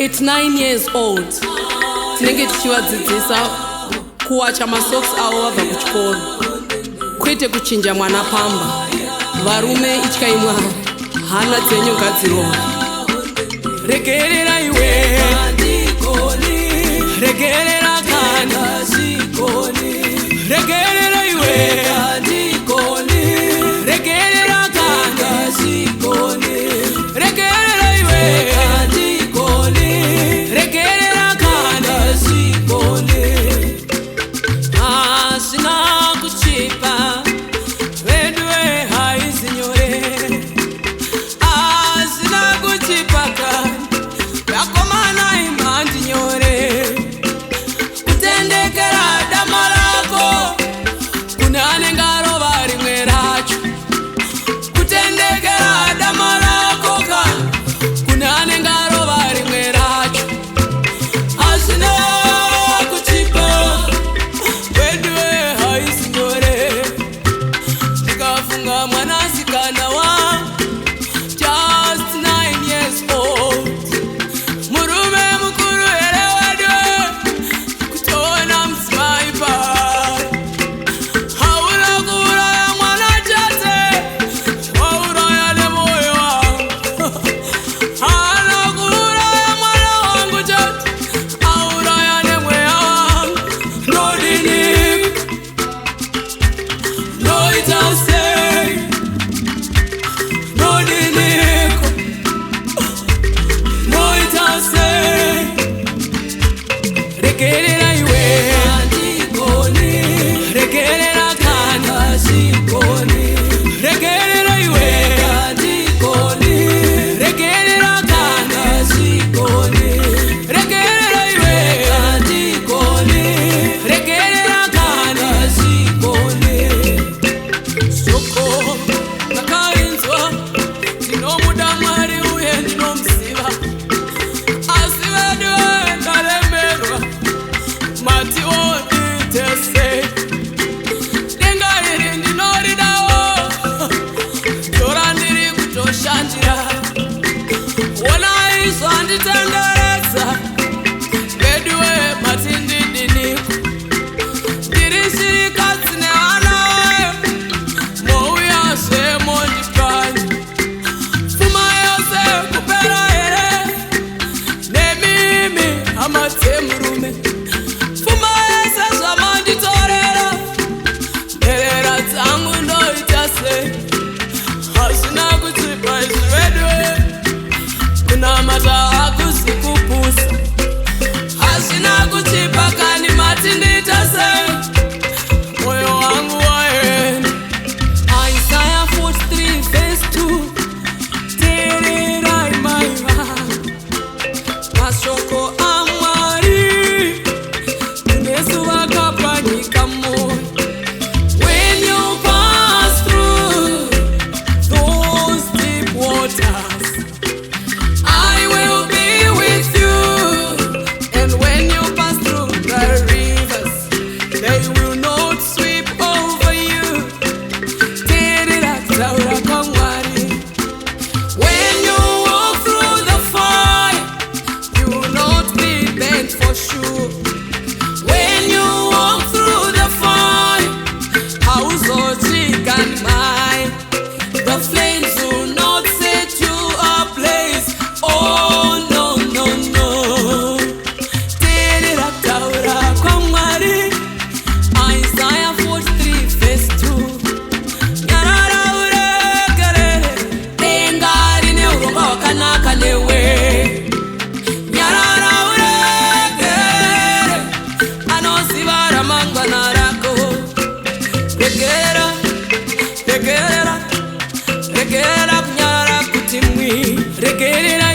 It's 9 years old. Tinenge tichivadzidzisa kuwacha masocks avo vabva kuchikoro, kwete kuchinja mwana pamba. Varume ityaimwa hana dzenyu ngadzirova. Regerera iwe, regerera kana, regerera iwe, regerera kana, regerera iwe, regerera kana. Asina kuchipa wedwe haizinyore, asina kuchipa yakomana imandi nyore. Kutendekera dama lako kunane ngaro vari mweracho, kutendekera dama lako kunane ngaro vari mweracho. Asina kuchipa wedwe haizinyore, ndikafunga mwanasikana wa just 9 years old. Murume mukuru ere wedwe kutona msmaipa, haura kuuraya mwana chate, wauraya nemoyo wangu. Hana kuuraya mwana wangu chate, auraya nemoyo wangu. Nodini noitase, nodiniko noitase. Regerera iwe, regerera kana, regerera iwe, regerera kana, regerera iwe, regerera kana. Soko nakainzwa ndinomuda Mwari uye ndinomziva, asi wedwe ndalemerwa mati onditese. Denga iri ndinoridawo, dora ndiri kutoshandira, wona izvo handitenderedza wedwe mati ndidiniko. Ndiri shirikadzi nevana vayo, mouyazve mondipanya. Pfuma yose kupera here, nemimi hama dzemurume. Pfuma yese zvamanditorera, nherera dzangu ndoita sei? Hazvina kuchipa izvi wedwe, kunamata hakuzi kupusa. Hazvina kuchipa kani mati ndiita sei? Moyo wangu waenda. Isaiah 43 verse 2. Tererai mai vanhu, mashoko aMwari kunesu vakapanyika moyo. When you pass through those deep waters, I will be with you. And when you pass through the rivers, they will not sweep over you. Terera taura kwa Mwari. When you walk through the fire, you will not be bent for sure. When you walk through the fire, hauzochika mai. The flames will not set you ablaze. Oh no, no, no. Terera taura kwa Mwari. Isaiah 43 verse 2. Nyarara uregerere, denga rine urongwa hwakanaka newe. Nyarara uregerere, anoziva ramangwana rako. Regerera, regerera, regerera kunyarara kuti mwi. Regerera